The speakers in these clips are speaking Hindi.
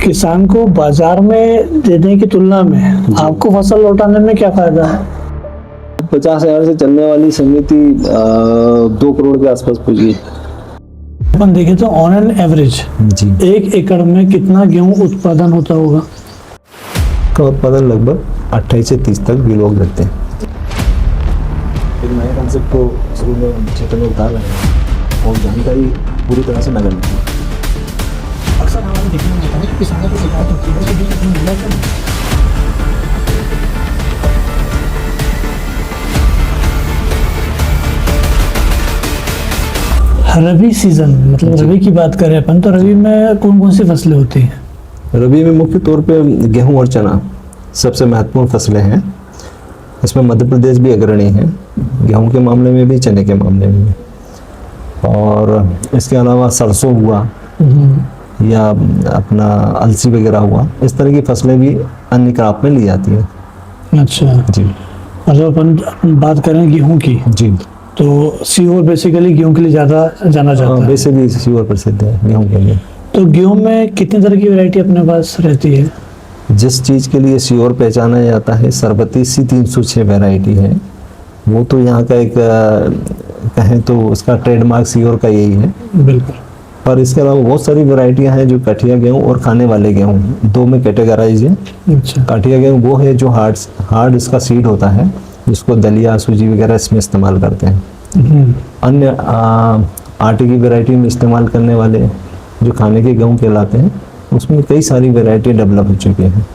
किसान को बाजार में देने की तुलना में आपको फसल लौटाने में क्या फायदा है? 50,000 से चलने वाली समिति 2 करोड़ के आसपास पहुंची। अपन देखें तो ऑन एन एवरेज जी 1 एकड़ में कितना गेहूं उत्पादन होता होगा? का उत्पादन लगभग 28 से 30 तक भी लोग रखते हैं। एक नए कॉन्सेप्ट को शुरू में क्षेत्र में उतार रहे हैं और जानकारी पूरी तरह से नगर में अक्सर हमारे देखने में आता है कि किसानों को शिकायत होती है कि बीज मिला क्यों? रबी सीजन मतलब रबी की बात करें अपन तो रबी में कौन कौन सी फसलें होती हैं? रबी में मुख्य तौर पे गेहूं और चना सबसे महत्वपूर्ण फसलें हैं। इसमें मध्य प्रदेश भी अग्रणी है, गेहूं के मामले में भी, चने के मामले में भी। और इसके अलावा सरसों हुआ या अपना अलसी वगैरह हुआ, इस तरह की फसलें भी अन्य क्रॉप में ली जाती हैं। अच्छा, जी मतलब अपन बात करें गेहूं की जी तो सीओर बेसिकली गेहूं के लिए ज़्यादा जाना जाता है। वैसे भी सीवर प्रसिद्ध है गेहूं के लिए। तो गेहूं में कितनी तरह की वैरायटी अपने पास रहती है? जिस चीज़ के लिए सीओर पहचाना जाता है, सरबती C306 वैरायटी है, वो तो यहाँ का एक कहें तो उसका ट्रेडमार्क सीओर का यही है। बिल्कुल। पर इसके अलावा बहुत सारी वैरायटियां हैं जो कठिया गेहूँ और खाने वाले गेहूँ, दो में कैटेगराइज है। अच्छा, कठिया गेहूँ वो है जो हार्ड इसका सीड होता है, जिसको दलिया सूजी वगैरह इसमें इस्तेमाल करते हैं। अन्य आटे की वैरायटी में इस्तेमाल करने वाले जो खाने के गेहूँ कहलाते हैं, उसमें कई सारी वैरायटी डेवलप हो चुकी हैं।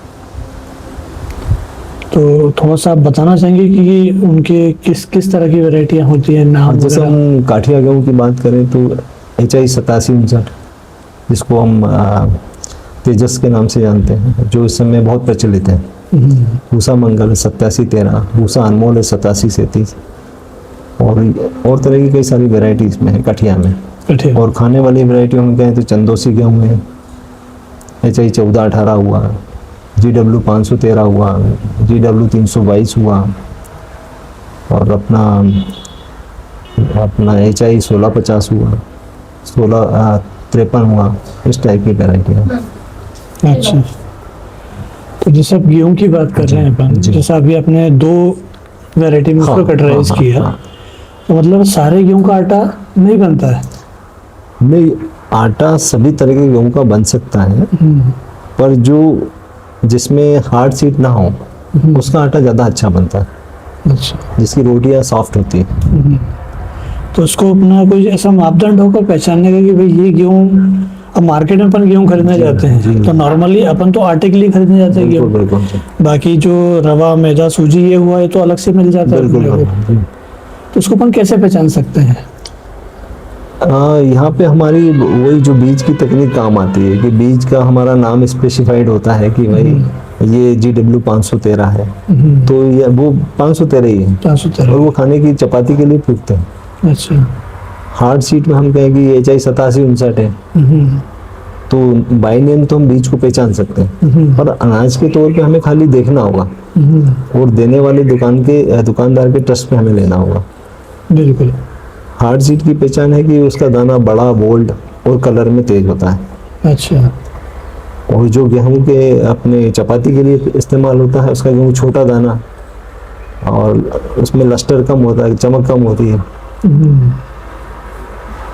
तो थोड़ा सा आप बताना चाहेंगे कि उनके किस किस तरह की वैरायटियां होती हैं, नाम जैसे वगैरह? हम काठिया गेहूँ की बात करें तो HI 8759, जिसको हम तेजस के नाम से जानते हैं, जो इस समय बहुत प्रचलित है। भूसा मंगल 8713, भूसा अनमोल है 8737, और तरह की कई सारी वैरायटी इसमें है कठिया में। कठिया। और खाने वाली वैरायटियों में कहें तो चंदोसी गेहूँ है, HI 1418 हुआ, GW 513 हुआ, GW 322 हुआ, और अपना HI 1650 हुआ, 1653 हुआ, इस टाइप की वैरायटी है। अच्छा, तो जैसे आप गेहूं की बात कर रहे हैं अपन, जैसे अभी आपने 2 वैरायटी में उसको कैटेगराइज किया, तो मतलब सारे गेहूं का आटा नहीं बनता है? नहीं, आटा सभी तरह के गेहूं का बन सकता है, पर जो जिसमें हार्ड सीड ना हो उसका आटा ज़्यादा अच्छा बनता है, अच्छा, जिसकी रोटियां सॉफ्ट होती है। तो उसको अपना कोई ऐसा मापदंड होगा पहचानने का कि भाई ये गेहूं, अब मार्केट में अपन गेहूं खरीदने जाते हैं तो नॉर्मली अपन तो आटे के लिए खरीदने जाते हैं गेहूं, बिल्कुल बाकी जो रवा मैदा सूजी ये हुआ है तो अलग से मिल जाता है अपने को। बिल्कुल। तो उसको अपन कैसे पहचान सकते हैं? यहाँ पे हमारी वही जो बीज की तकनीक काम आती है कि बीज का हमारा नाम स्पेसिफाइड होता है कि भाई ये GW 513 है, तो ये वो 513 ही है, 513। और वो खाने की चपाती के लिए उपयुक्त है। अच्छा, हार्ड सीट में हम कहें कि HI 8759 है, तो बाई नेम तो हम बीज को पहचान सकते हैं, पर अनाज के तौर पे हमें खाली देखना होगा और देने वाले दुकानदार के ट्रस्ट पे हमें लेना होगा। बिल्कुल। हार्ड सीट की पहचान है कि उसका दाना बड़ा, बोल्ड और कलर में तेज होता है। अच्छा, और जो गेहूं के अपने चपाती के लिए इस्तेमाल होता है, उसका गेहूं छोटा दाना और उसमें लस्टर कम होता है, चमक कम होती है।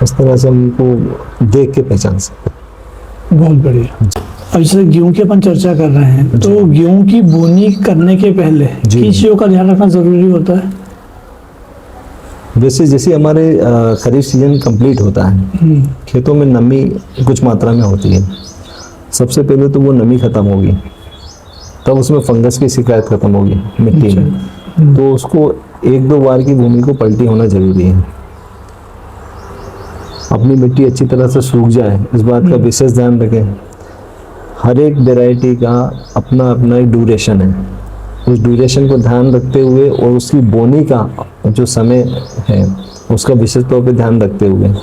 इस तरह से हमको देख के पहचान सकते हैं। बहुत बढ़िया। अब जैसे गेहूं की अपन चर्चा कर रहे हैं, तो गेहूं की बोनी करने के पहले किन चीजों का ध्यान रखना जरूरी होता है? वैसे जैसे हमारे खरीफ सीजन कंप्लीट होता है, खेतों में नमी कुछ मात्रा में होती है। सबसे पहले तो वो नमी खत्म होगी, तब उसमें फंगस की शिकायत खत्म होगी मिट्टी में, तो उसको 1-2 बार की भूमि को पलटी होना जरूरी है। अपनी मिट्टी अच्छी तरह से सूख जाए, इस बात का विशेष ध्यान रखें। हर एक वैरायटी का अपना अपना एक ड्यूरेशन है, उस ड्यूरेशन को ध्यान रखते हुए और उसकी बोनी का जो समय है उसका विशेष तौर पे ध्यान रखते हुए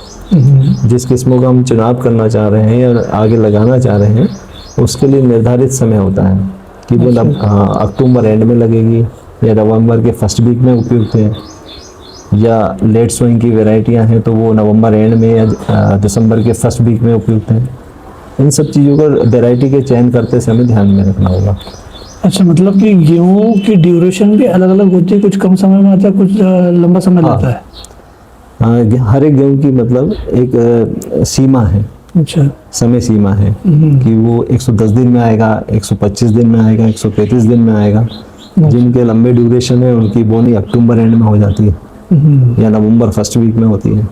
जिस किस्मों का हम चुनाव करना चाह रहे हैं या आगे लगाना चाह रहे हैं, उसके लिए निर्धारित समय होता है कि वो अक्टूबर एंड में लगेगी या नवंबर के फर्स्ट वीक में उपयुक्त है, या लेट सोइंग की वैरायटियां हैं तो वो नवंबर एंड में या दिसंबर के फर्स्ट वीक में उपयुक्त हैं। इन सब चीज़ों का वैरायटी के चयन करते समय ध्यान में रखना होगा। अच्छा, मतलब कि गेहूं की ड्यूरेशन भी अलग अलग होती है, कुछ कम समय में आता है, कुछ लंबा समय हाँ। लेता है। हर एक गेहूं की मतलब एक सीमा है, अच्छा। समय सीमा है कि वो 110 दिन में आएगा, 125 दिन में आएगा, 135 दिन में आएगा। जिनके लंबे ड्यूरेशन है उनकी बोनी अक्टूबर एंड में हो जाती है या नवंबर फर्स्ट वीक में होती है।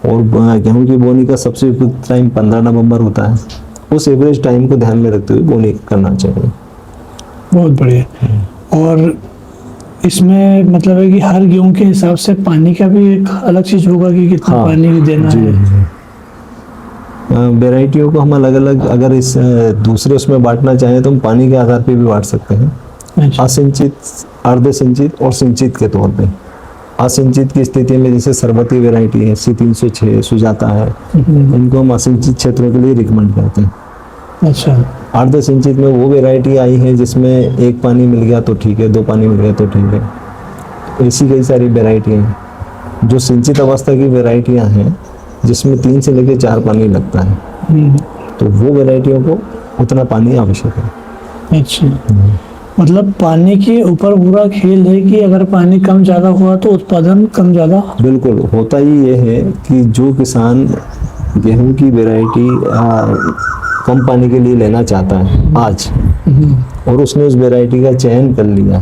और गेहूं की बोनी का सबसे उपयुक्त टाइम 15 नवंबर होता है। उस एवरेज टाइम को ध्यान में रखते हुए बोनी करना चाहिए। बहुत बढ़िया। और इसमें मतलब है कि हर गेहूं के हिसाब से पानी का भी एक अलग चीज होगा कि कितना हाँ, पानी देना है। वेराइटियों को हम अलग अलग अगर इस दूसरे उसमें बांटना चाहें तो हम पानी के आधार पे भी बांट सकते हैं, अच्छा। असिंचित, अर्धसिंचित और सिंचित के तौर पे। असिंचित की स्थिति में जैसे सरबती वेराइटी है, C306 सुजाता है, इनको हम असिंचित क्षेत्रों के लिए रिकमेंड करते हैं। अच्छा। अर्धसिंचित में वो वेराइटी आई है जिसमें एक पानी मिल गया तो ठीक है, 2 पानी मिल गया तो ठीक है। ऐसी कई सारी वेराइटी हैं। जो सिंचित अवस्था की वेराइटियां हैं जिसमें 3 से लेकर 4 पानी लगता है, तो वो वेराइटियों को उतना पानी आवश्यक है। अच्छा, मतलब पानी के ऊपर पूरा खेल है कि अगर पानी कम ज़्यादा हुआ तो उत्पादन कम ज़्यादा। बिल्कुल, होता ही ये है कि जो किसान गेहूं की वेराइटी कम पानी के लिए लेना चाहता है आज, और उसने उस वेराइटी का चयन कर लिया,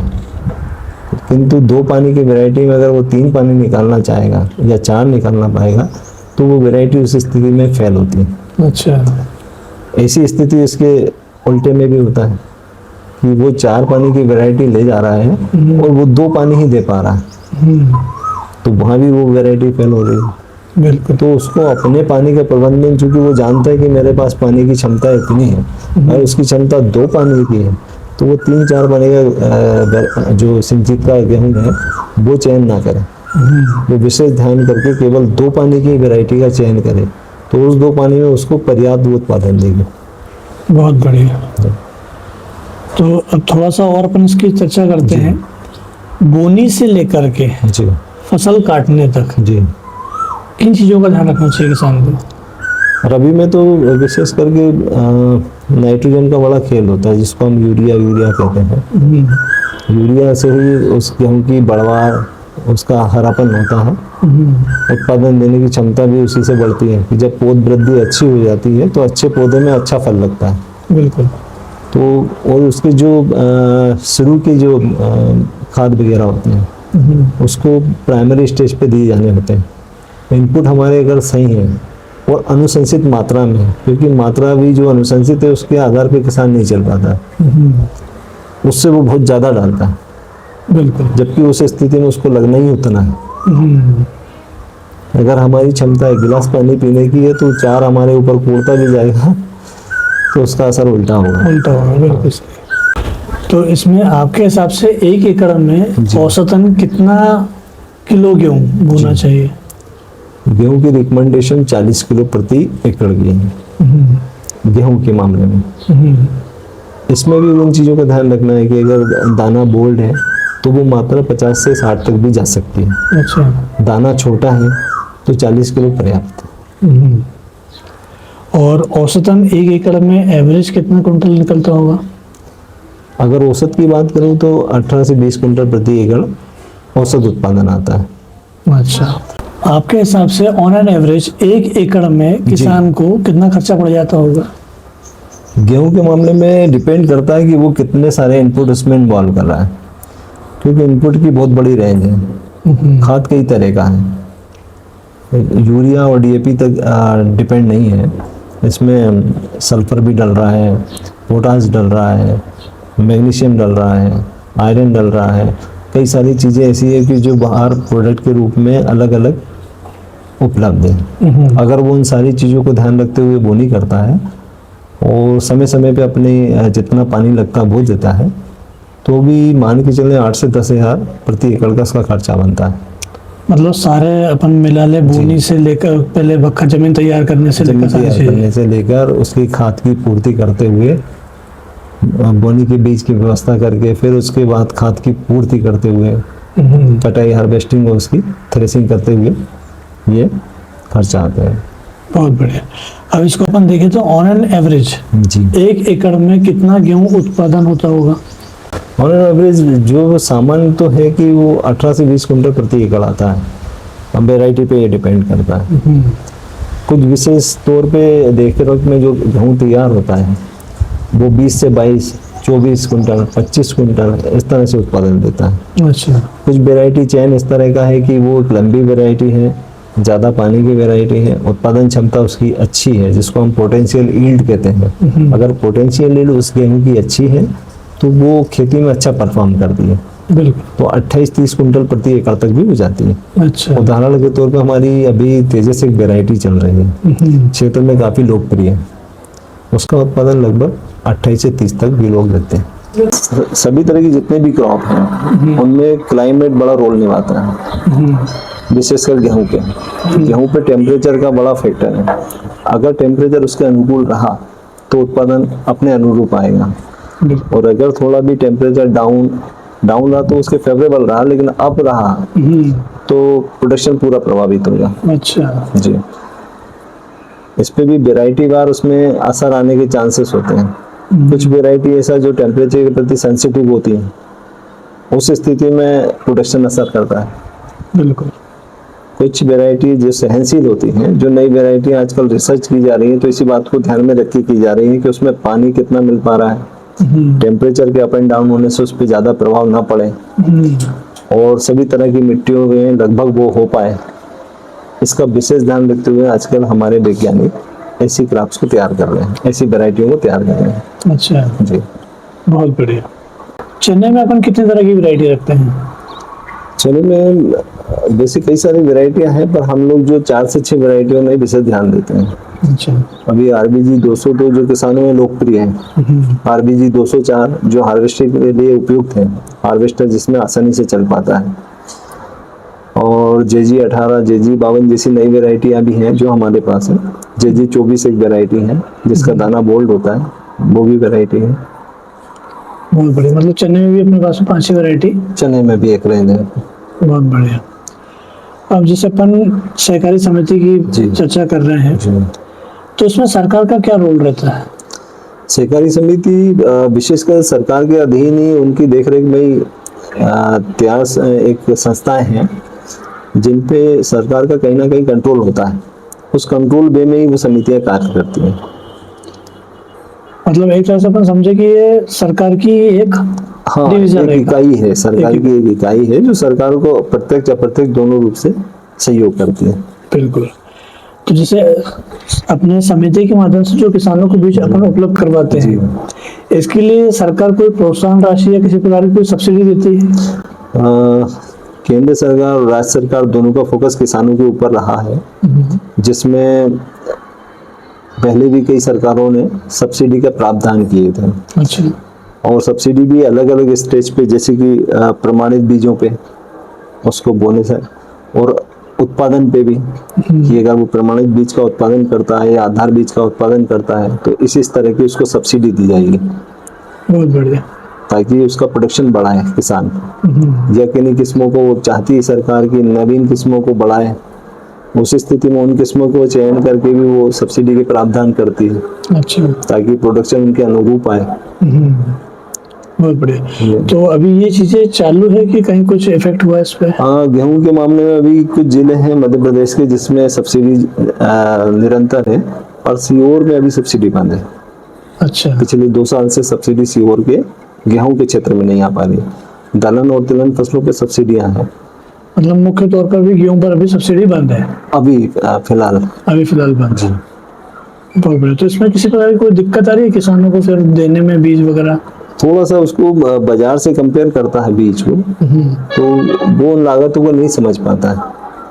किंतु 2 पानी की वेराइटी में अगर वो 3 पानी निकालना चाहेगा या 4 निकालना पाएगा तो वो वेराइटी उस स्थिति में फेल होती है। अच्छा। ऐसी स्थिति इसके उल्टे में भी होता है कि वो 4 पानी की वैरायटी ले जा रहा है और वो 2 पानी ही दे पा रहा है, तो वहाँ भी वो वैरायटी फेल हो रही है। बिल्कुल। तो उसको अपने पानी का प्रबंधन, चूंकि वो जानता है कि मेरे पास पानी की क्षमता इतनी है और उसकी क्षमता 2 पानी की है, तो वो 3-4 पानी का जो सिंचित का गेहूं है वो चयन ना करे, वो विशेष ध्यान करके केवल 2 पानी की वैरायटी का चयन करे, तो उस 2 पानी में उसको पर्याप्त उत्पादन देगी। बहुत बढ़िया। तो अब थोड़ा सा और अपन इसकी चर्चा करते हैं। बोनी से लेकर के जी फसल काटने तक जी, किन चीज़ों का ध्यान रखना चाहिए किसान को? रबी में तो विशेष करके नाइट्रोजन का बड़ा खेल होता है, जिसको हम यूरिया कहते हैं। यूरिया से ही उस गेहूं की बढ़वार, उसका हरापन होता है, उत्पादन देने की क्षमता भी उसी से बढ़ती है कि जब पौध वृद्धि अच्छी हो जाती है तो अच्छे पौधे में अच्छा फल लगता है। बिल्कुल। तो और उसके जो शुरू के जो खाद वगैरह होते हैं उसको प्राइमरी स्टेज पे दिए जाने होते हैं। इनपुट हमारे अगर सही है और अनुशंसित मात्रा में है, क्योंकि मात्रा भी जो अनुशंसित है उसके आधार पे किसान नहीं चल पाता, उससे वो बहुत ज़्यादा डालता है, बिल्कुल। जबकि उस स्थिति में उसको लगना ही उतना है। अगर हमारी क्षमता 1 गिलास पानी पीने की है तो 4 हमारे ऊपर कूड़ता भी जाएगा तो उसका असर उल्टा होगा। बिल्कुल सही। तो इसमें आपके हिसाब से 1 एकड़ में औसतन कितना किलो गेहूं बोना चाहिए? गेहूं की रिकमेंडेशन 40 किलो प्रति एकड़ की है गेहूं के मामले में। इसमें भी उन चीज़ों का ध्यान रखना है कि अगर दाना बोल्ड है तो वो मात्रा 50 से 60 तक भी जा सकती है। अच्छा। दाना छोटा है तो 40 किलो पर्याप्त है। और औसतन 1 एकड़ में एवरेज कितना कुंटल निकलता होगा? अगर औसत की बात करूं तो 18 से 20 कुंटल प्रति एकड़ औसत उत्पादन आता है। अच्छा, आपके हिसाब से ऑन एन एवरेज 1 एकड़ में किसान को कितना खर्चा पड़ जाता होगा? गेहूं के मामले में डिपेंड करता है कि वो कितने सारे इनपुट उसमें इन्वॉल्व कर रहा है, क्योंकि इनपुट की बहुत बड़ी रेंज है। खाद कई तरह का है, यूरिया और DAP तक डिपेंड नहीं है, इसमें सल्फर भी डल रहा है, पोटास डल रहा है, मैग्नीशियम डल रहा है, आयरन डल रहा है, कई सारी चीज़ें ऐसी है कि जो बाहर प्रोडक्ट के रूप में अलग अलग उपलब्ध है। अगर वो उन सारी चीज़ों को ध्यान रखते हुए बोनी करता है और समय समय पे अपने जितना पानी लगता है वो देता है, तो भी मान के चले 8 से 10 हज़ार प्रति एकड़ का उसका खर्चा बनता है। मतलब सारे अपन मिला ले, बोनी से लेकर पहले बखा जमीन तैयार करने से लेकर उसकी खाद की पूर्ति करते हुए, बोनी के बीज की व्यवस्था करके, फिर उसके बाद खाद की पूर्ति करते हुए, कटाई हार्वेस्टिंग और उसकी थ्रेसिंग करते हुए ये खर्चा आता है। बहुत बढ़िया। अब इसको अपन देखें तो ऑन एन एवरेज जी 1 एकड़ में कितना गेहूं उत्पादन होता होगा? ऑन एवरेज जो सामान्य तो है कि वो 18 से 20 कुंटल प्रति एकड़ आता है। अब वेराइटी पे ये डिपेंड करता है। कुछ विशेष तौर पे देखते वक्त में जो गेहूँ तैयार होता है वो 20 से 22, 24 कुंटल, 25 कुंटल इस तरह से उत्पादन देता है। अच्छा। कुछ वेराइटी चयन इस तरह का है कि वो एक लंबी वेराइटी है, ज़्यादा पानी की वेराइटी है, उत्पादन क्षमता उसकी अच्छी है, जिसको हम पोटेंशियल ईल्ड कहते हैं। अगर पोटेंशियल ईल्ड उस गेहूँ की अच्छी है तो वो खेती में अच्छा परफॉर्म करती है, बिल्कुल। तो 28-30 कुंटल प्रति एकड़ तक भी हो जाती है। अच्छा। उदाहरण के तौर पर हमारी अभी तेजस एक वेराइटी चल रही है, क्षेत्र में काफ़ी लोकप्रिय है, उसका उत्पादन लगभग 28 से 30 तक भी लोग लेते हैं। सभी तरह की जितने भी क्रॉप हैं उनमें क्लाइमेट बड़ा रोल निभाता है, विशेषकर गेहूं के। गेहूं पे टेम्परेचर का बड़ा फैक्टर है। अगर टेम्परेचर उसके अनुकूल रहा तो उत्पादन अपने अनुरूप आएगा, और अगर थोड़ा भी टेम्परेचर डाउन रहा तो उसके फेवरेबल रहा, लेकिन अप रहा तो प्रोडक्शन पूरा प्रभावित होगा। अच्छा जी, इस पे भी वेराइटी वार उसमें असर आने के चांसेस होते हैं। कुछ वेराइटी ऐसा जो टेम्परेचर के प्रति सेंसिटिव होती है, उस स्थिति में प्रोडक्शन असर करता है। बिल्कुल। कुछ वेराइटी जो सहनशील होती हैं, जो नई वेराइटी आजकल रिसर्च की जा रही है, तो इसी बात को ध्यान में रख के की जा रही है कि उसमें पानी कितना मिल पा रहा है, टेम्परेचर के अप एंड डाउन होने से उस पर ज़्यादा प्रभाव ना पड़े, और सभी तरह की मिट्टियों में लगभग वो हो पाए, इसका विशेष ध्यान रखते हुए आजकल हमारे वैज्ञानिक ऐसी क्रॉप्स को तैयार कर रहे हैं, ऐसी वेराइटियों को तैयार कर रहे हैं। अच्छा, जी, बहुत बढ़िया। चेन्नई में अपन कितने तरह की वैरायटी रखते हैं? चलो में वैसे कई सारी वेराइटियां हैं, पर हम लोग जो 4 से 6 वेराइटियों में विशेष ध्यान देते हैं। अच्छा। अभी RBG 202 जो किसानों में लोकप्रिय है, RBG 204 जो हार्वेस्टिंग के लिए उपयुक्त है, हार्वेस्टर जिसमें आसानी से चल पाता है, और JG 18, JG 52 जैसी नई वेराइटियां भी हैं जो हमारे पास है। JG 24 एक वेराइटी है जिसका दाना बोल्ड होता है, वो भी वेराइटी है। बहुत बढ़िया। मतलब चेन्नई में भी अपने पास 5-6 वैरायटी। चने में भी एक रेंज है। बहुत बढ़िया। अब जैसे अपन सहकारी समिति की जी। चर्चा कर रहे हैं, तो उसमें सरकार का क्या रोल रहता है? सहकारी समिति विशेषकर सरकार के अधीन ही उनकी देखरेख में ही तैयार एक संस्थाएं हैं जिन पे सरकार का कहीं ना कहीं कंट्रोल होता है। उस कंट्रोल वे में ही वो समितियां कार्य करती हैं। मतलब एक तरह से अपन समझे कि ये सरकार की एक हाँ, डिवीजन एक इकाई है, सरकार की एक इकाई है जो सरकार को प्रत्यक्ष अप्रत्यक्ष दोनों रूप से सहयोग करती है। बिल्कुल। तो जैसे अपने समिति के माध्यम से जो किसानों को बीज अपन उपलब्ध करवाते हैं, इसके लिए सरकार कोई प्रोत्साहन राशि या किसी प्रकार की कोई सब्सिडी देती है? केंद्र सरकार और राज्य सरकार दोनों का फोकस किसानों के ऊपर रहा है, जिसमें पहले भी कई सरकारों ने सब्सिडी का प्रावधान किए थे। अच्छा। और सब्सिडी भी अलग अलग स्टेज पे, जैसे कि प्रमाणित बीजों पे उसको बोनस है, और उत्पादन पे भी कि अगर वो प्रमाणित बीज का उत्पादन करता है या आधार बीज का उत्पादन करता है तो इस तरह की उसको सब्सिडी दी जाएगी। बहुत बढ़िया। ताकि उसका प्रोडक्शन बढ़ाए किसान, या किन्हीं किस्मों को वो चाहती है सरकार की नवीन किस्मों को बढ़ाए, उस स्थिति में उन किस्मों को चयन करके भी वो सब्सिडी के प्रावधान करती है। अच्छा। ताकि प्रोडक्शन उनके अनुरूप आए। बहुत बढ़िया। तो अभी ये चीजें चालू है कि कहीं कुछ इफेक्ट हुआ इस पे? हाँ, गेहूं के मामले में अभी कुछ जिले हैं मध्य प्रदेश के जिसमें सब्सिडी निरंतर है, और सीहोर में अभी सब्सिडी बंद है। अच्छा। पिछले 2 साल से सब्सिडी सीहोर के गेहूं के क्षेत्र में नहीं आ पा रही। दलहन और तिलहन फसलों पे सब्सिडियां हैं। मतलब मुख्य तौर पर भी गेहूं पर अभी सब्सिडी बंद है अभी फिलहाल बंद है। बहुत बढ़िया। तो इसमें किसी प्रकार की कोई दिक्कत आ रही है किसानों को फिर देने में बीज वगैरह? थोड़ा सा उसको बाजार से कंपेयर करता है बीज को, तो वो उन लागतों को नहीं समझ पाता है,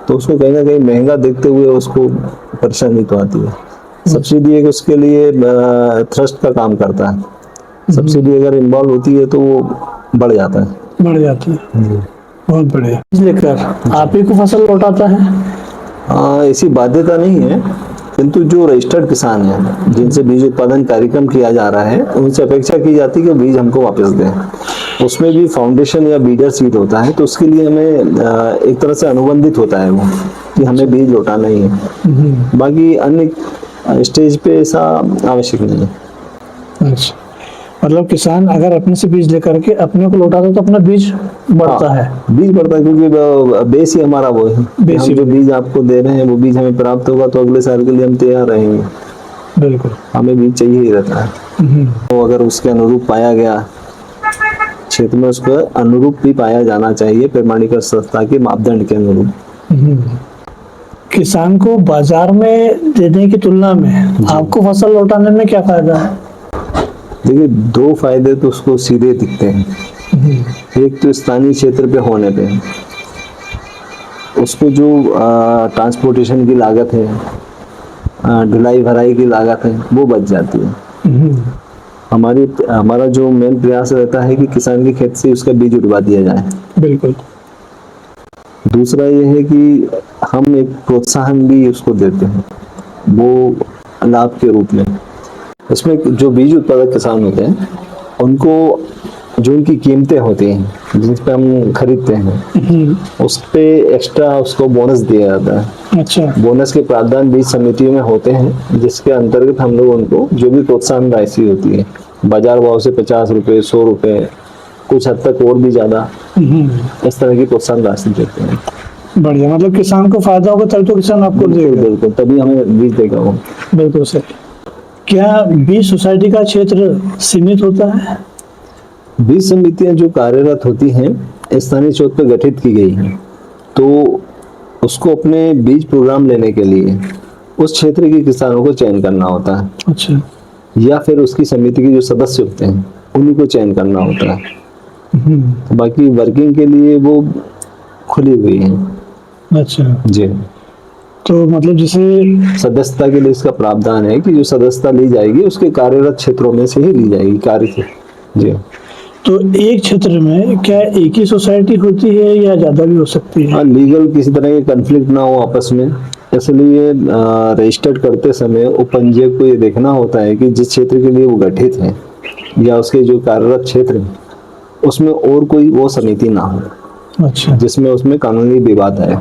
तो उसको कहीं ना कहीं महंगा देखते हुए उसको परेशानी तो आती है। सब्सिडी एक उसके लिए थ्रस्ट का काम करता है। सब्सिडी अगर इन्वॉल्व होती है तो वो बढ़ जाता है। बहुत बढ़िया। लेकर आप ही को फसल लौटाता है? ऐसी बाध्यता नहीं है, किंतु जो रजिस्टर्ड किसान हैं जिनसे बीज उत्पादन कार्यक्रम किया जा रहा है, उनसे अपेक्षा की जाती है कि बीज हमको वापस दें। उसमें भी फाउंडेशन या बीजर सीड होता है, तो उसके लिए हमें एक तरह से अनुबंधित होता है वो कि हमें बीज लौटाना ही है। बाकी अन्य स्टेज पे ऐसा आवश्यक नहीं है। अच्छा, मतलब किसान अगर अपने से बीज लेकर के अपने को लौटाता तो अपना बीज बढ़ता है। बीज बढ़ता है, क्योंकि बेस ही हमारा वो है। बेस हम ही जो बीज आपको दे रहे हैं वो बीज हमें प्राप्त होगा तो अगले साल के लिए हम तैयार रहेंगे। बिल्कुल। हमें बीज चाहिए ही रहता है। तो अगर उसके अनुरूप पाया गया क्षेत्र में, उसको अनुरूप भी पाया जाना चाहिए प्रमाणीकरण संस्था के मापदंड के अनुरूप। किसान को बाजार में देने की तुलना में आपको फसल लौटाने में क्या फायदा है? देखिए, दो फायदे तो उसको सीधे दिखते हैं। एक तो स्थानीय क्षेत्र पे होने पे उसको जो ट्रांसपोर्टेशन की लागत है, ढुलाई भराई की लागत है, वो बच जाती है। हमारा जो मेन प्रयास रहता है कि किसान के खेत से उसका बीज उठवा दिया जाए। बिल्कुल। दूसरा ये है कि हम एक प्रोत्साहन भी उसको देते हैं, वो लाभ के रूप में। इसमें जो बीज उत्पादक किसान होते हैं उनको जो उनकी कीमतें होती हैं जिस पे हम खरीदते हैं, उस पे एक्स्ट्रा उसको बोनस दिया जाता है। अच्छा। बोनस के प्रावधान बीज समितियों में होते हैं, जिसके अंतर्गत हम लोग उनको जो भी प्रोत्साहन राशि होती है, बाजार भाव से 50 रुपए, 100 रुपए, कुछ हद तक और भी ज्यादा, इस तरह की प्रोत्साहन राशि देते हैं। बढ़िया, मतलब किसान को फायदा होगा तब तो किसान आपको देगा। बिल्कुल, तभी हमें बीज देगा वो। बिल्कुल सर। क्या बीज सोसाइटी का क्षेत्र सीमित होता है? बीज समितियां जो कार्यरत होती हैं स्थानीय स्तर पर गठित की गई हैं, तो उसको अपने बीज प्रोग्राम लेने के लिए उस क्षेत्र के किसानों को चयन करना होता है। अच्छा। या फिर उसकी समिति के जो सदस्य होते हैं उन्हीं को चयन करना होता है। बाकी वर्किंग के लिए वो खुली हुई है। अच्छा जी। तो मतलब जैसे सदस्यता के लिए इसका प्रावधान है कि जो सदस्यता ली जाएगी उसके कार्यरत क्षेत्रों में से ही ली जाएगी, कार्य से। जी। तो एक क्षेत्र में क्या एक ही सोसाइटी होती है या ज्यादा भी हो सकती है? हाँ, लीगल किसी तरह के कन्फ्लिक्ट ना हो आपस में, इसलिए रजिस्टर्ड करते समय उपपंजीयक को ये देखना होता है कि जिस क्षेत्र के लिए वो गठित है या उसके जो कार्यरत क्षेत्र है उसमें और कोई वो समिति ना हो। अच्छा। जिसमें उसमें कानूनी विवाद है,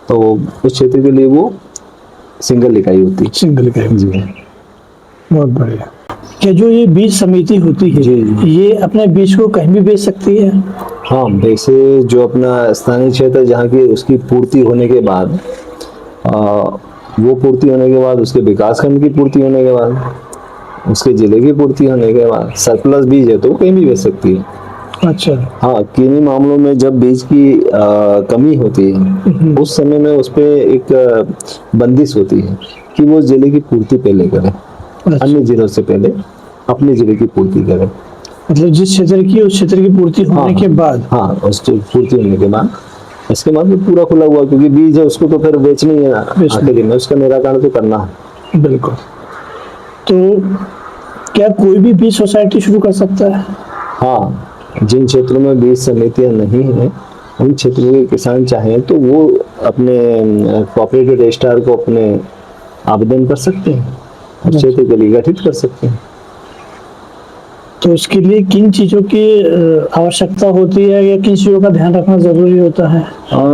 तो उस क्षेत्र के लिए वो सिंगल इकाई होती है। सिंगल इकाई। जी। बहुत बढ़िया। क्या जो ये बीज समिति होती है, जी, जी। ये अपने बीज को कहीं भी बेच सकती है? हाँ, वैसे जो अपना स्थानीय क्षेत्र जहाँ की उसकी पूर्ति होने के बाद, वो पूर्ति होने के बाद, उसके विकास खंड की पूर्ति होने के बाद, उसके जिले की पूर्ति होने के बाद सरप्लस बीज है तो वो कहीं भी बेच सकती है। अच्छा। हाँ, किन्हीं मामलों में जब बीज की कमी होती है उस समय में उस पे एक बंदिश होती है कि वो जिले की पूर्ति पहले करे, अन्य जिलों से पहले अपने जिले की पूर्ति करे। मतलब जिस क्षेत्र की उस क्षेत्र की पूर्ति होने के बाद? हाँ, उसकी पूर्ति होने के बाद, इसके बाद वो पूरा खुला हुआ, क्योंकि बीज है उसको तो फिर बेचनी है ना, आखिरी में उसका निराकरण तो करना है। बिल्कुल। तो क्या कोई भी बीज सोसाइटी शुरू कर सकता है? हाँ, जिन क्षेत्रों में बीज समितियां नहीं है उन क्षेत्रों के किसान चाहें तो वो अपने कोऑपरेटिव रजिस्ट्रार को अपने आवेदन कर सकते हैं और क्षेत्र के लिए गठित कर सकते हैं। तो उसके लिए किन चीजों की आवश्यकता होती है या किन चीजों का ध्यान रखना जरूरी होता है?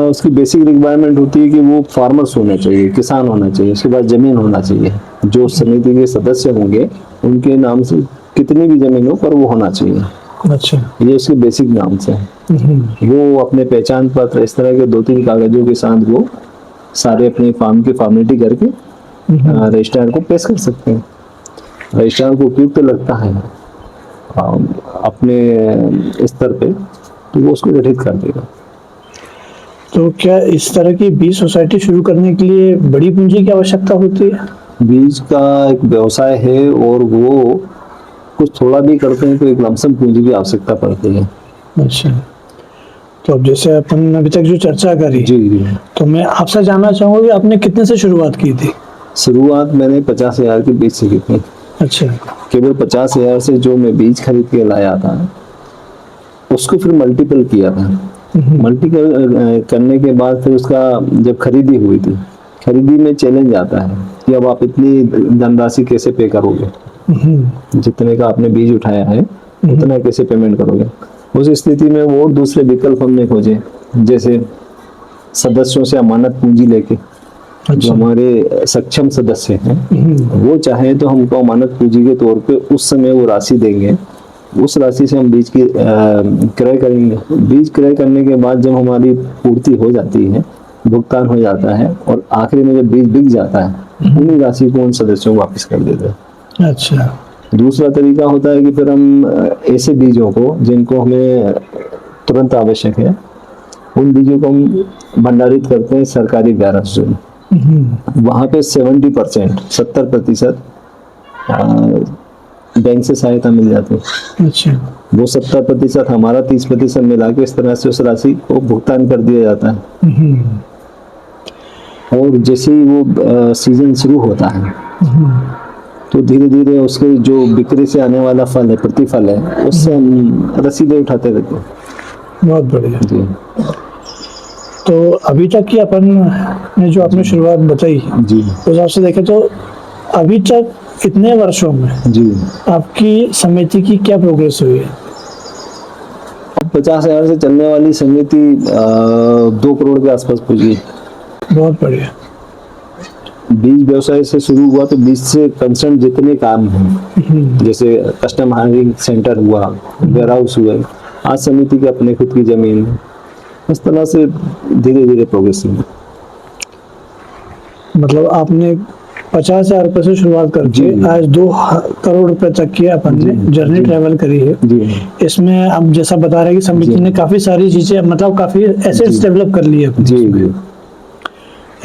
उसकी बेसिक रिक्वायरमेंट होती है कि वो फार्मर्स होना चाहिए, किसान होना चाहिए, उसके बाद जमीन होना चाहिए। जो समिति के सदस्य होंगे उनके नाम से कितनी भी जमीन हो पर वो होना चाहिए। अच्छा। ये उसके बेसिक नाम से वो अपने पहचान पत्र इस तरह के 2-3 कागजों के साथ वो सारे अपने फार्म की फॉर्मेलिटी करके रजिस्ट्रार को पेश कर सकते हैं। रजिस्ट्रार को उपयुक्त लगता है अपने स्तर पे तो वो उसको गठित कर देगा। तो क्या इस तरह की बीज सोसाइटी शुरू करने के लिए बड़ी पूंजी की आवश्यकता होती है? बीज का एक व्यवसाय है और वो कुछ थोड़ा भी करते हैं तो एक लमसम पूंजी की आवश्यकता पड़ती है। अच्छा। तो अब जैसे अपन अभी तक जो चर्चा करी, जी, तो मैं आपसे जानना चाहूंगा कि आपने कितने से शुरुआत की थी? शुरुआत मैंने 50,000 के बीज से की थी। अच्छा। केवल 50,000 से जो मैं बीज खरीद के लाया था उसको फिर मल्टीपल किया था। मल्टीपल करने के बाद फिर उसका जब खरीदी हुई थी, खरीदी में चैलेंज आता है कि अब आप इतनी धनराशि कैसे पे करोगे। जितने का आपने बीज उठाया है उतना कैसे पेमेंट करोगे? उस स्थिति में वो दूसरे विकल्प हमने खोजे, जैसे सदस्यों से अमानत पूंजी लेके, जो अच्छा। हमारे सक्षम सदस्य हैं वो चाहे तो हमको अमानत पूंजी के तौर पे उस समय वो राशि देंगे, उस राशि से हम बीज की क्रय करेंगे। बीज क्रय करने के बाद जब हमारी पूर्ति हो जाती है, भुगतान हो जाता है और आखिरी में जब बीज बिक जाता है, उन्हीं राशि को उन सदस्यों को वापस कर देते हैं। अच्छा। दूसरा तरीका होता है कि फिर हम ऐसे बीजों को जिनको हमें तुरंत आवश्यक है, उन बीजों को हम भंडारित करते हैं सरकारी गैराज में। वहाँ पे 70% बैंक से सहायता मिल जाती है। अच्छा। वो 70% हमारा 30% मिला के इस तरह से उस राशि को भुगतान कर दिया जाता है। और जैसे ही वो सीजन शुरू होता है तो धीरे धीरे उसके जो बिक्री से आने वाला फल है, प्रतिफल है, उससे हम रसीदें उठाते रहते हैं। बहुत बढ़िया। जी तो अभी तक की अपन ने जो आपने शुरुआत बताई, जी उस हिसाब से देखें तो अभी तक कितने वर्षों में जी। आपकी समिति की क्या प्रोग्रेस हुई है? 50,000 से चलने वाली समिति 2 करोड़ के आसपास पहुंची। बहुत बढ़िया। बीज व्यवसाय से शुरू हुआ तो बीज से कंसर्न जितने काम हैं, जैसे कस्टम हायरिंग सेंटर हुआ, वेयर हाउस हुए, आज समिति के अपने खुद की जमीन है। इस तरह से धीरे धीरे प्रोग्रेस हुई। मतलब आपने 50,000 रुपए से शुरुआत करके जी। आज 2 करोड़ रुपए तक की अपन ने जर्नी ट्रेवल करी है। जी इसमें अब जैसा बता रहे हैं कि समिति ने काफी सारी चीजें, मतलब काफी एसेट्स डेवलप कर लिए अपने। जी जी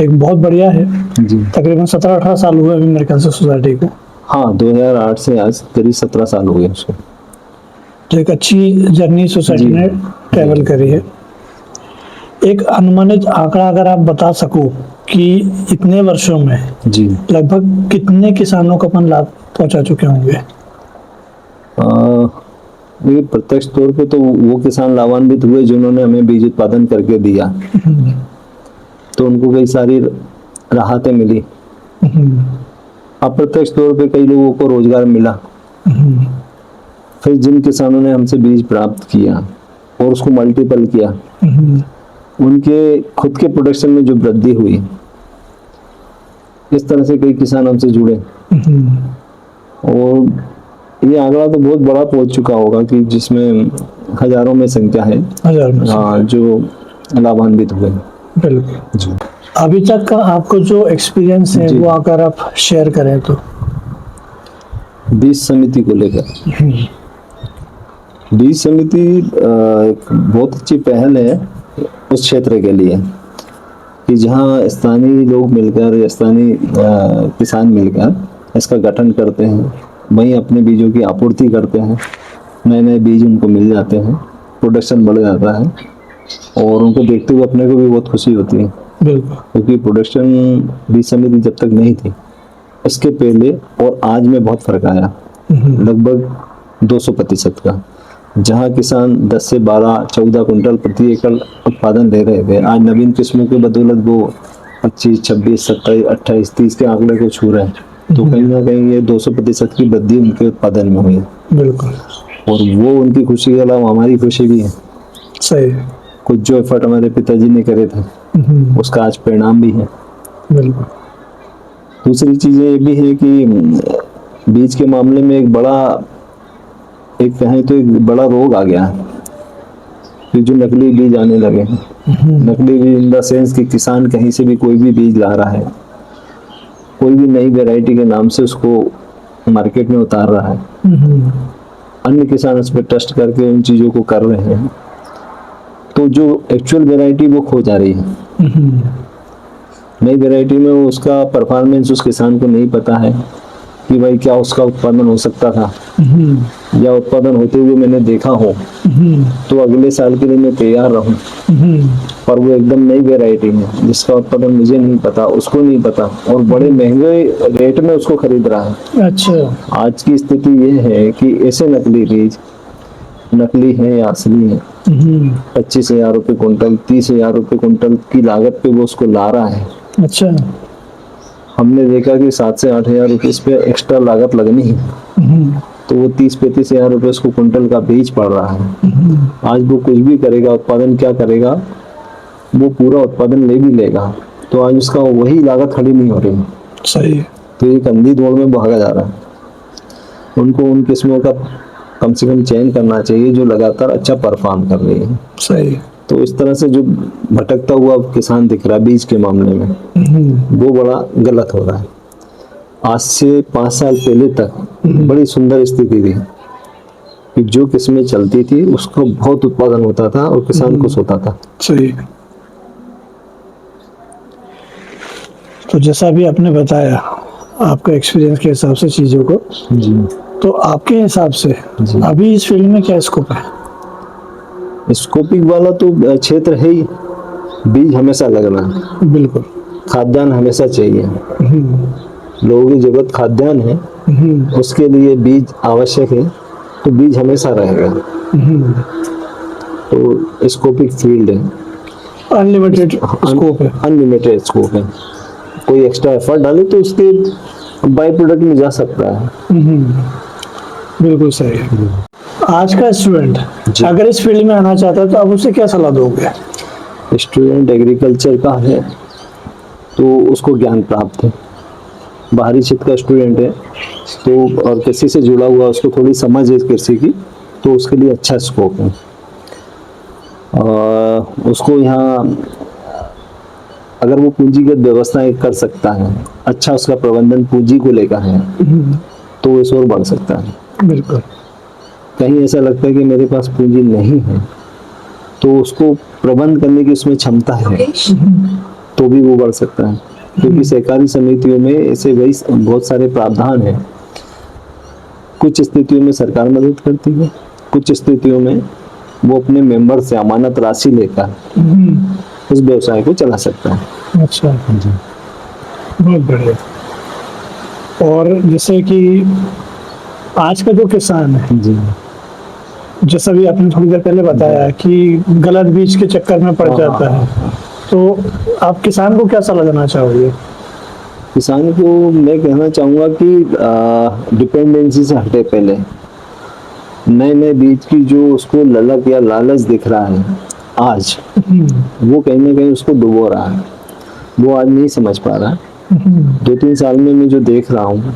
एक बहुत बढ़िया है। जी। तकरीबन 17-18 साल हुए अभी मेरे ख्याल से सोसाइटी को। हाँ, 2008 से आज करीब 17 साल हो गए उसको। तो एक अच्छी जर्नी सोसाइटी जी। ने ट्रेवल करी है। एक अनुमानित आंकड़ा अगर आप बता सको कि इतने वर्षों में जी। लगभग कितने किसानों को अपन लाभ पहुंचा चुके होंगे? ये प्रत्यक्ष तौर पे तो वो किसान लाभान्वित हुए जिन्होंने हमें बीज उत्पादन करके दिया, तो उनको कई सारी राहतें मिली। अप्रत्यक्ष तौर पे कई लोगों को रोजगार मिला। फिर जिन किसानों ने हमसे बीज प्राप्त किया और उसको मल्टीपल किया, उनके खुद के प्रोडक्शन में जो वृद्धि हुई, इस तरह से कई किसान हमसे जुड़े। और ये आंकड़ा तो बहुत बड़ा पहुंच चुका होगा कि जिसमें हजारों में संख्या है। हजार में से। हाँ, जो लाभान्वित हुए। बिल्कुल। जी। अभी तक का आपको जो एक्सपीरियंस है जी। वो अगर आप शेयर करें तो? बीज समिति को लेकर, बीज समिति एक बहुत अच्छी पहल है उस क्षेत्र के लिए कि जहाँ स्थानीय लोग मिलकर या स्थानीय किसान मिलकर इसका गठन करते हैं, वहीं अपने बीजों की आपूर्ति करते हैं, नए नए बीज उनको मिल जाते हैं, प्रोडक्शन बढ़ जाता है और उनको देखते हुए अपने को भी बहुत खुशी होती है। बिल्कुल। क्योंकि प्रोडक्शन बीज समिति जब तक नहीं थी, इसके पहले और आज में बहुत फर्क आया, लगभग 200% का। जहाँ किसान 10 से 12, 14 कुंटल प्रति एकड़ उत्पादन ले रहे थे, आज नवीन किस्मों के बदौलत वो 25, 26, 27, 28, 30 के आंकड़े को छू रहे हैं। तो कहीं ना कहीं ये 200% की वृद्धि उनके उत्पादन में हुई। बिल्कुल। और वो उनकी खुशी के अलावा हमारी खुशी भी है। सही है। कुछ जो एफर्ट हमारे पिताजी ने करे थे, उसका आज परिणाम भी है। बिल्कुल। दूसरी चीजें ये भी है कि बीज के मामले में एक बड़ा रोग आ गया है कि जो नकली बीज आने लगे हैं। नकली बीज इन द सेंस कि किसान कहीं से भी कोई भी बीज ला रहा है, कोई भी नई वैरायटी के नाम से उसको मार्केट में उतार रहा है, अन्य किसान उस पर टेस्ट करके उन चीजों को कर रहे हैं, तो जो एक्चुअल वैरायटी वो खो जा रही है। नई वैरायटी में उसका परफॉर्मेंस उस किसान को नहीं पता है कि भाई क्या उसका उत्पादन हो सकता था, या उत्पादन होते हुए मैंने देखा हो तो अगले साल के लिए मैं तैयार रहूं। पर वो एकदम नई वैरायटी है जिसका उत्पादन मुझे नहीं पता, उसको नहीं पता, और बड़े महंगे रेट में उसको खरीद रहा है। अच्छा। आज की स्थिति ये है कि ऐसे नकली बीज नकली है या असली है, 25,000 रुपये कुंटल, 30,000 रुपये कुंटल की लागत पे वो उसको ला रहा है। अच्छा। हमने देखा कि 7 से 8,000 रुपये इस पे एक्स्ट्रा लागत लगनी है। तो वो 30-35 हजार रुपये उसको कुंटल का बीज पड़ रहा है। आज वो कुछ भी करेगा, उत्पादन क्या करेगा, वो पूरा उत्पादन ले भी लेगा तो आज उसका वही लागत खड़ी नहीं हो रही। सही है। तो ये अंधी दौड़ में भागा जा रहा है। उनको उन किस्मों का कम से कम चयन करना चाहिए जो लगातार अच्छा परफॉर्म कर रही है। सही है। तो इस तरह से जो भटकता हुआ किसान दिख रहा है बीज के मामले में, वो बड़ा गलत हो रहा है। आज से 5 साल पहले तक बड़ी सुंदर स्थिति थी कि जो किस्में चलती थी उसका बहुत उत्पादन होता था और किसान खुश होता था। सही है। तो जैसा भी आपने बताया आपका एक्सपीरियंस के हिसाब से चीज़ों को, जी तो आपके हिसाब से जी। अभी इस फील्ड में क्या स्कोप है? स्कोपिंग वाला तो क्षेत्र है ही। बीज हमेशा लगना, बिल्कुल। खाद्यान्न हमेशा चाहिए, लोगों की जरूरत खाद्यान्न है, उसके लिए बीज आवश्यक है, तो बीज हमेशा रहेगा। तो स्कोपिक फील्ड है, अनलिमिटेड स्कोप है। अनलिमिटेड स्कोप है। कोई एक्स्ट्रा एफर्ट डाले तो उसके बाई प्रोडक्ट में जा सकता है। बिल्कुल सही है। आज का स्टूडेंट जी। अगर इस फील्ड में आना चाहता है तो आप उसे क्या सलाह दोगे? स्टूडेंट एग्रीकल्चर का है तो उसको ज्ञान प्राप्त है। बाहरी क्षेत्र का स्टूडेंट है तो और कृषि से जुड़ा हुआ, उसको थोड़ी समझ है कृषि की, तो उसके लिए अच्छा स्कोप है। उसको यहाँ अगर वो पूंजीगत व्यवस्थाएं कर सकता है, अच्छा उसका प्रबंधन पूंजी को लेकर है, तो इस ओर बढ़ सकता है। बिल्कुल। कहीं ऐसा लगता है कि मेरे पास पूंजी नहीं है, तो उसको प्रबंध करने की उसमें क्षमता है, तो भी वो बढ़ सकता है। क्योंकि सहकारी समितियों में ऐसे वही बहुत सारे प्रावधान हैं। कुछ स्थितियों में सरकार मदद करती है, कुछ स्थितियों में वो अपने मेंबर से अमानत राशि लेकर उस व्यवसाय को चला सकता है। अच्छा जी बहुत बढ़िया। और जैसे कि आज का जो किसान है, जी जैसा भी आपने थोड़ी देर पहले बताया कि गलत बीज के चक्कर में पड़ जाता है, तो आप किसान को क्या सलाह देना चाहोगे? किसान को मैं कहना चाहूँगा कि डिपेंडेंसी से हटे। पहले नए नए बीज की जो उसको ललक या लालच दिख रहा है आज, वो कहीं ना कहीं उसको डुबो रहा है। वो आज नहीं समझ पा रहा है। 2-3 साल में मैं जो देख रहा हूँ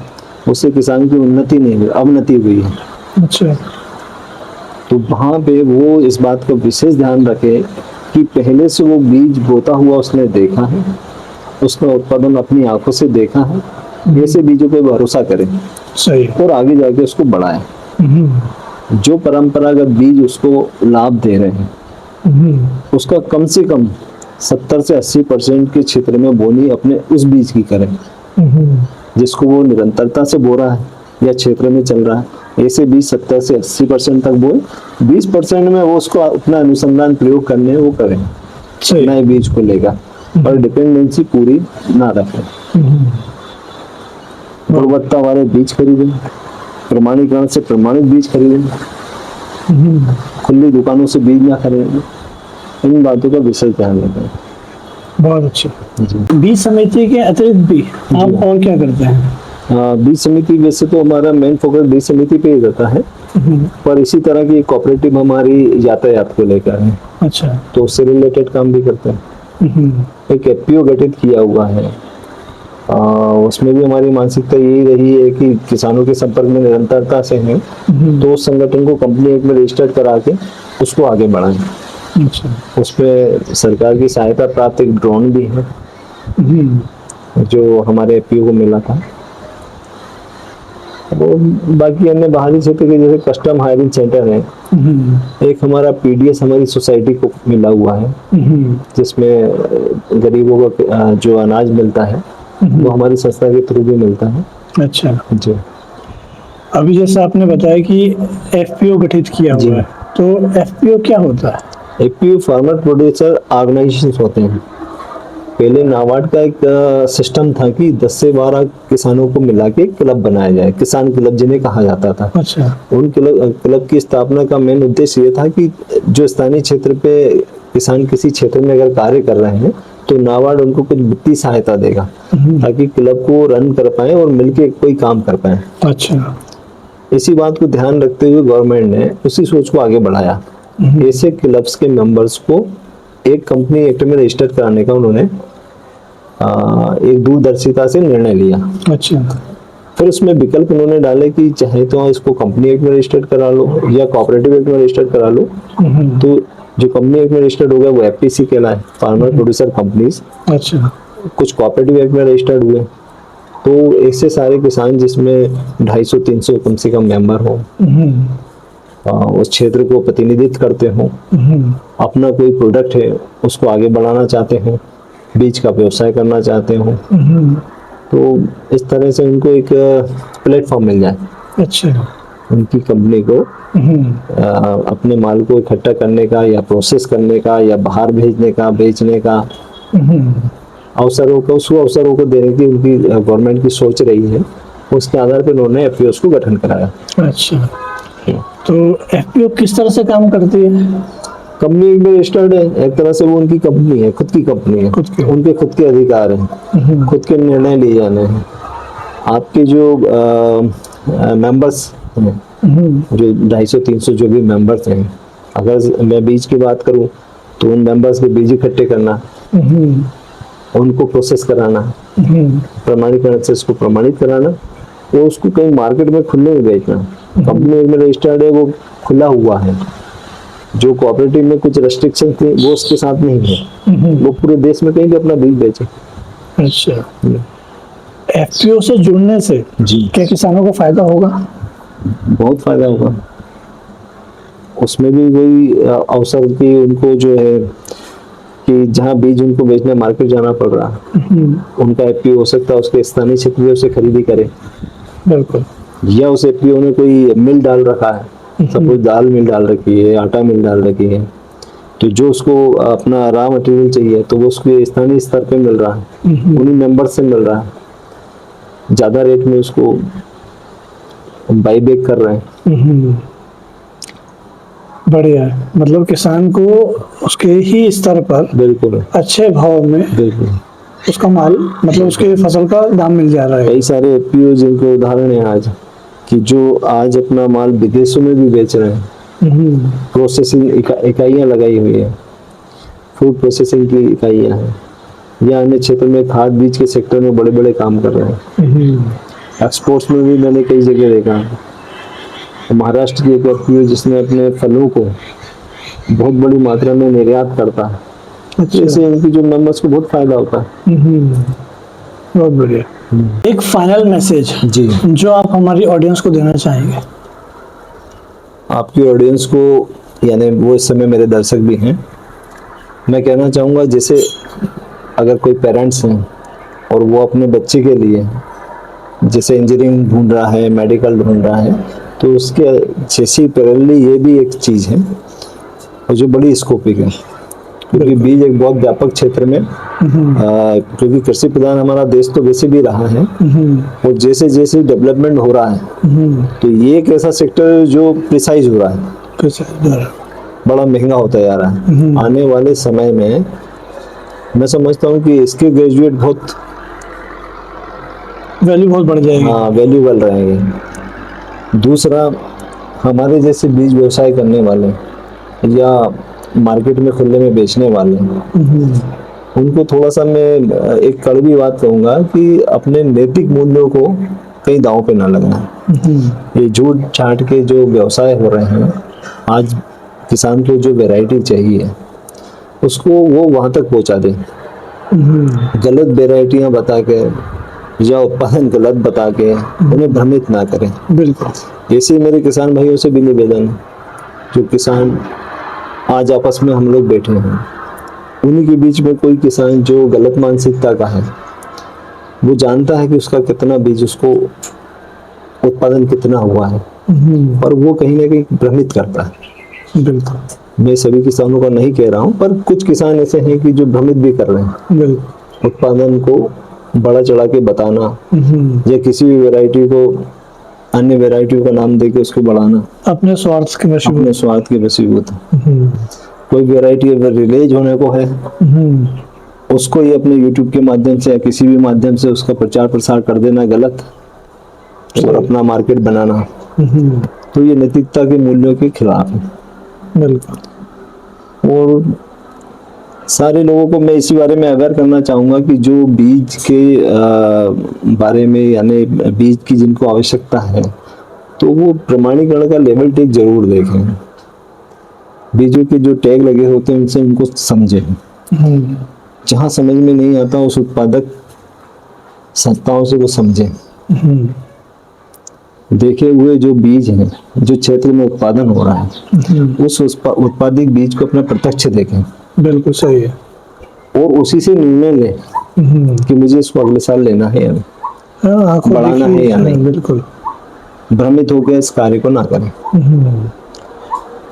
उससे किसान की उन्नति नहीं हुई, अवनति हुई है। अच्छा। तो वहाँ पे वो इस बात का विशेष ध्यान रखे कि पहले से वो बीज बोता हुआ उसने देखा है, उसका उत्पादन अपनी आंखों से देखा है, ऐसे बीजों पे भरोसा करें सही। और आगे जाके उसको बढ़ाएं। जो परंपरागत बीज उसको लाभ दे रहे हैं, उसका कम से कम 70 से 80% के क्षेत्र में बोनी अपने उस बीज की करें जिसको वो निरंतरता से बो रहा है या क्षेत्र में चल रहा है। ऐसे बीज 70 से 80% तक बोए, 20% में वो उसको अपना अनुसंधान प्रयोग करने वो करें सही। नए बीज को लेकर, और डिपेंडेंसी पूरी ना रखें। गुणवत्ता वाले बीज खरीदें, प्रमाणीकरण से प्रमाणित बीज खरीदें, खुली दुकानों से बीज ना खरीदें। इन बातों का विशेष ध्यान रखें। बहुत अच्छा। जी। बीज समिति के अतिरिक्त भी आप और क्या करते हैं? बीज समिति वैसे तो हमारा मेन फोकस बीज समिति पे ही रहता है, पर इसी तरह की कोऑपरेटिव हमारी यातायात को लेकर है, अच्छा। तो उससे रिलेटेड काम भी करते हैं। एक एफपीओ गठित किया हुआ है, उसमें भी हमारी मानसिकता यही रही है कि किसानों के संपर्क में निरंतरता से हैं, तो उस संगठन को कंपनी एक में रजिस्टर्ड करा के उसको आगे बढ़ाएं। अच्छा। उस पे सरकार की सहायता प्राप्त एक ड्रोन भी है जो हमारे एफपीओ को मिला था। वो बाकी अन्य बाहरी क्षेत्र के जैसे कस्टम हायरिंग सेंटर है, एक हमारा पीडीएस हमारी सोसाइटी को मिला हुआ है, जिसमें गरीबों को जो अनाज मिलता है वो हमारी संस्था के थ्रू भी मिलता है। अच्छा। जी। अभी जैसा आपने बताया कि एफपीओ गठित किया जी। हुआ है, तो एफपीओ क्या होता है? एफपीओ फार्मर प्रोड्यूसर ऑर्गेनाइजेशन होते हैं। पहले नाबार्ड का एक सिस्टम था कि 10 से 12 किसानों को मिला के क्लब बनाया जाए, किसान क्लब जिन्हें कहा जाता था। अच्छा। उन क्लब की स्थापना का मेन उद्देश्य ये था कि जो स्थानीय क्षेत्र पे किसान किसी क्षेत्र में अगर कार्य कर रहे हैं तो नाबार्ड उनको कुछ वित्तीय सहायता देगा ताकि क्लब को रन कर पाए और मिलके कोई काम कर पाए। अच्छा। इसी बात को ध्यान रखते हुए गवर्नमेंट ने उसी सोच को आगे बढ़ाया। ऐसे क्लब्स के मेंबर्स को एक कंपनी एक्ट में रजिस्टर कराने का उन्होंने एक दूरदर्शिता से निर्णय लिया। अच्छा। फिर उसमें विकल्प उन्होंने डाले कि चाहे तो इसको कंपनी एक्ट में रजिस्टर्ड करा लो या कोऑपरेटिव एक्ट में रजिस्टर्ड करा लो। तो जो कंपनी एक्ट में रजिस्टर्ड होगा वो एफपीसी कहलाए, फार्मर प्रोड्यूसर कंपनीज। अच्छा। कुछ कोऑपरेटिव एक्ट में रजिस्टर्ड हुए। तो ऐसे सारे किसान जिसमें 250-300 कम से कम मेंबर हो, उस क्षेत्र को प्रतिनिधित्व करते हो, अपना कोई प्रोडक्ट है उसको आगे बढ़ाना चाहते हो, बीज का व्यवसाय करना चाहते हो, तो इस तरह से उनको एक प्लेटफॉर्म मिल जाए। अच्छा। उनकी कंपनी को अपने माल को इकट्ठा करने का या प्रोसेस करने का या बाहर भेजने का, बेचने का अवसरों को, उस अवसरों को देने की उनकी गवर्नमेंट की सोच रही है। उसके आधार पर उन्होंने एफपीओस को गठन कराया। अच्छा। तो एफपीओ किस तरह से काम करती है? कंपनी में रजिस्टर्ड है, एक तरह से वो उनकी कंपनी है, खुद की कंपनी है, खुद की। उनके खुद के अधिकार हैं, खुद के निर्णय लिए जाने हैं। आपके जो मेंबर्स हैं, जो 250-300 जो भी मेंबर्स हैं, अगर मैं बीज की बात करूं तो उन मेंबर्स के बीज इकट्ठे करना, उनको प्रोसेस कराना, प्रमाणीकरण से उसको प्रमाणित कराना, वो उसको कहीं मार्केट में खुले में बेचना। कंपनी में रजिस्टर्ड है, वो खुला हुआ है। जो कोऑपरेटिव में कुछ रेस्ट्रिक्शन थी वो उसके साथ नहीं है, वो पूरे देश में कहीं भी अपना बीज बेचे। अच्छा। एफपीओ से जुड़ने से जी क्या किसानों को फायदा होगा? बहुत फायदा होगा। उसमें भी वही अवसर की उनको जो है कि जहाँ बीज उनको बेचने मार्केट जाना पड़ रहा, उनका एफपीओ हो सकता है उसके स्थानीय क्षेत्र में उसे खरीदी करे। बिल्कुल। या उस एफपीओ ने कोई मिल डाल रखा है, सपोज दाल मिल डाल रखी है, आटा मिल डाल रखी है, तो जो उसको अपना रॉ मटेरियल चाहिए तो वो उसके स्थानीय स्तर पे मिल रहा है, उन्हीं मेंबर से मिल रहा है, ज्यादा रेट में उसको बाई बैक कर रहे हैं। बढ़िया है। मतलब किसान को उसके ही स्तर पर बिल्कुल अच्छे भाव में बिल्कुल उसका माल, मतलब उसके फसल का दाम मिल जा रहा है। कई सारे एफपीओ जिनके उदाहरण है आज कि जो आज अपना माल विदेशों में भी बेच रहे हैं। प्रोसेसिंग इकाइयाँ लगाई हुई है, फूड प्रोसेसिंग की इकाइयाँ हैं, या अन्य क्षेत्र में खाद बीज के सेक्टर में बड़े बड़े काम कर रहे हैं। एक्सपोर्ट्स में भी मैंने कई जगह देखा। महाराष्ट्र की एक एफपीओ जिसने अपने फलों को बहुत बड़ी मात्रा में निर्यात करता है। अच्छा। इससे इनकी जो मेंबर्स को बहुत फायदा होता है। बहुत बढ़िया। एक फाइनल मैसेज जी जो आप हमारी ऑडियंस को देना चाहेंगे? आपकी ऑडियंस को, यानी वो इस समय मेरे दर्शक भी हैं, मैं कहना चाहूँगा जैसे अगर कोई पेरेंट्स हैं और वो अपने बच्चे के लिए जैसे इंजीनियरिंग ढूंढ रहा है, मेडिकल ढूंढ रहा है, तो उसके जैसी पैरेलली ये भी एक चीज़ है और जो बड़ी स्कोपिक है, क्योंकि बीज एक बहुत व्यापक क्षेत्र में, क्योंकि कृषि प्रधान हमारा देश तो वैसे भी रहा है, और जैसे जैसे डेवलपमेंट हो रहा है तो ये एक ऐसा सेक्टर जो प्रिसाइज हो रहा है, बड़ा महंगा होता जा रहा है। आने वाले समय में मैं समझता हूँ कि इसके ग्रेजुएट बहुत वैल्यू बहुत बढ़ जाएगी। हाँ, वैल्यूबल रहेंगे। दूसरा, हमारे जैसे बीज व्यवसाय करने वाले या मार्केट में खुले में बेचने वाले, उनको थोड़ा सा मैं एक कड़वी बात कहूँगा कि अपने नैतिक मूल्यों को कहीं दांव पे ना लगाएं। ये झूठ छाट के जो व्यवसाय हो रहे हैं, आज किसान को जो वैरायटी चाहिए उसको वो वहाँ तक पहुँचा दें। गलत वैरायटियाँ बता के या उत्पादन गलत बता के उन्हें भ्रमित ना करें। बिल्कुल। ऐसे मेरे किसान भाइयों से भी निवेदन, जो किसान आज आपस में हम लोग बैठे हैं, उन्हीं के बीच में कोई किसान जो गलत मानसिकता का है, वो जानता है कि उसका कितना बीज, उसको उत्पादन कितना हुआ है, और वो कहीं ना कहीं भ्रमित करता है। बिल्कुल। मैं सभी किसानों का नहीं कह रहा हूँ, पर कुछ किसान ऐसे हैं कि जो भ्रमित भी कर रहे हैं। बिल्कुल। उत्पादन को बड़ा चढ़ा के बताना या किसी भी वैरायटी को अन्य वैरायटियों का नाम देके उसको बढ़ाना, अपने स्वार्थ के वशीभूत। अपने स्वार्थ के वशीभूत। कोई वैरायटी अगर रिलीज होने को है, उसको ही अपने YouTube के माध्यम से या किसी भी माध्यम से उसका प्रचार प्रसार कर देना गलत, और अपना मार्केट बनाना, तो ये नैतिकता के मूल्यों के खिलाफ है। बिल्कुल। और सारे लोगों को मैं इसी बारे में अवेयर करना चाहूँगा कि जो बीज के बारे में, यानी बीज की जिनको आवश्यकता है, तो वो प्रमाणीकरण का लेवल टैग जरूर देखें। बीजों के जो टैग लगे होते हैं उनसे उनको समझें। जहाँ समझ में नहीं आता उस उत्पादक संस्थाओं से वो समझें। देखे हुए जो बीज हैं, जो क्षेत्र में उत्पादन हो रहा है, उस उत्पादित बीज को अपना प्रत्यक्ष देखें। बिल्कुल सही है। और उसी से निर्णय लें कि मुझे इसको अगले साल लेना है या नहीं, आंखों बढ़ाना है या नहीं। बिल्कुल। भ्रमित होकर इस कार्य को ना करें।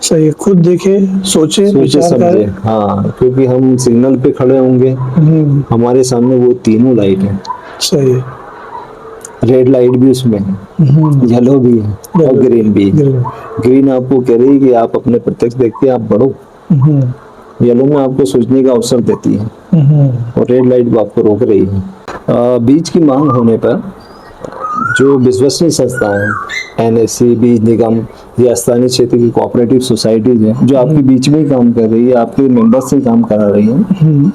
सही है, खुद देखे, सोचे विचार समझे। करें। हाँ, क्योंकि हम सिग्नल पे खड़े होंगे, हमारे सामने वो तीनों लाइट है। सही है। रेड लाइट भी उसमें है, येलो भी है और ग्रीन भी है। ग्रीन आपको कह रही है कि आप अपने प्रत्यक्ष देख के आप बढ़ो, येलो में आपको सोचने का अवसर देती है, और रेड लाइट भी आपको रोक रही है। बीज की मांग होने पर जो विश्वसनीय संस्थाएं, NSC, बीज निगम या स्थानीय क्षेत्र की कोऑपरेटिव सोसाइटीज हैं, जो आपके बीच में ही काम कर रही है, आपके मेंबर्स से काम करा रही हैं,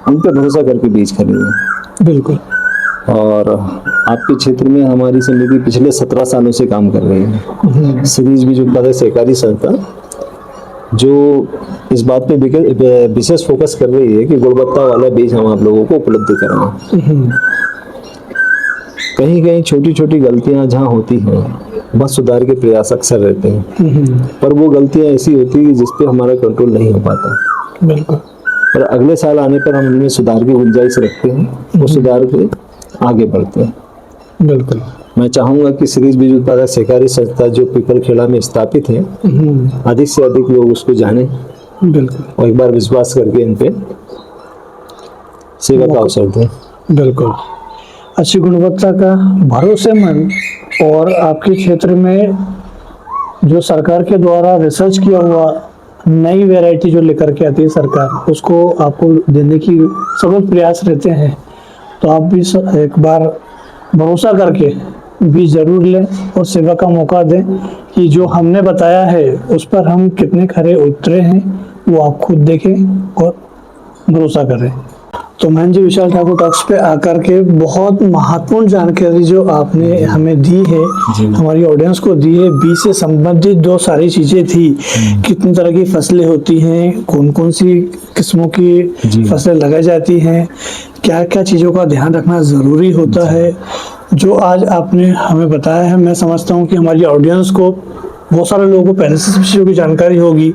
उन पर भरोसा करके बीज खरीदें। बिल्कुल। और आपके क्षेत्र में हमारी समिति पिछले 17 सालों से काम कर रही है। सीरीज बीज उत्पादक सहकारी संस्था जो इस बात पे विशेष फोकस कर रही है कि गुणवत्ता वाला बीज हम आप लोगों को उपलब्ध कराएं। कहीं कहीं छोटी छोटी गलतियां जहां होती हैं, बस सुधार के प्रयास अक्सर रहते हैं, पर वो गलतियां ऐसी होती है जिस पे हमारा कंट्रोल नहीं हो पाता। बिल्कुल। पर अगले साल आने पर हम उनमें सुधार की गुंजाइश रखते हैं, वो सुधार के आगे बढ़ते हैं। बिल्कुल। मैं चाहूंगा कि सीरीज बीज उत्पादक सहकारी संस्था जो पिपलखेड़ा में स्थापित है, अधिक से अधिक लोग उसको जाने, बिल्कुल, और एक बार विश्वास करके इन पे सेवा का अवसर दें। बिल्कुल। अच्छी गुणवत्ता का, भरोसेमंद, और आपके क्षेत्र में जो सरकार के द्वारा रिसर्च किया हुआ नई वैरायटी जो लेकर के आती है सरकार, उसको आपको देने की सतत प्रयास रहते हैं। तो आप भी एक बार भरोसा करके बीज जरूर लें और सेवा का मौका दें कि जो हमने बताया है उस पर हम कितने खरे उतरे हैं, वो आप खुद देखें और भरोसा करें। तो मैं जी विशाल ठाकुर टॉक्स पे आकर के बहुत महत्वपूर्ण जानकारी जो आपने हमें दी है, हमारी ऑडियंस को दी है, बीज से संबंधित जो सारी चीजें थी, कितनी तरह की फसलें होती हैं, कौन कौन सी किस्मों की फसलें लगाई जाती हैं, क्या क्या चीज़ों का ध्यान रखना ज़रूरी होता है, जो आज आपने हमें बताया है। मैं समझता हूँ कि हमारी ऑडियंस को, बहुत सारे लोगों को पहले से चीज़ों की जानकारी होगी,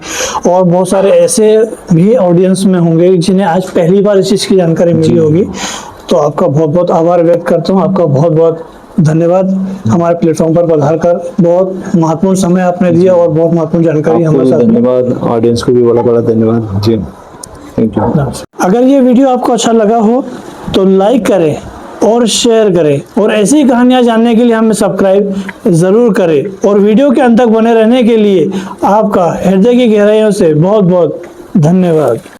और बहुत सारे ऐसे भी ऑडियंस में होंगे जिन्हें आज पहली बार इस चीज़ की जानकारी मिली होगी। तो आपका बहुत बहुत आभार व्यक्त करता हूँ, आपका बहुत बहुत धन्यवाद हमारे प्लेटफॉर्म पर पधार कर। बहुत महत्वपूर्ण समय आपने दिया और बहुत महत्वपूर्ण जानकारी हमारे साथ। धन्यवाद, ऑडियंस को भी बड़ा बड़ा धन्यवाद जी, थैंक यू। अगर ये वीडियो आपको अच्छा लगा हो तो लाइक करें और शेयर करें, और ऐसी ही कहानियां जानने के लिए हमें सब्सक्राइब जरूर करें, और वीडियो के अंत तक बने रहने के लिए आपका हृदय की गहराइयों से बहुत बहुत धन्यवाद।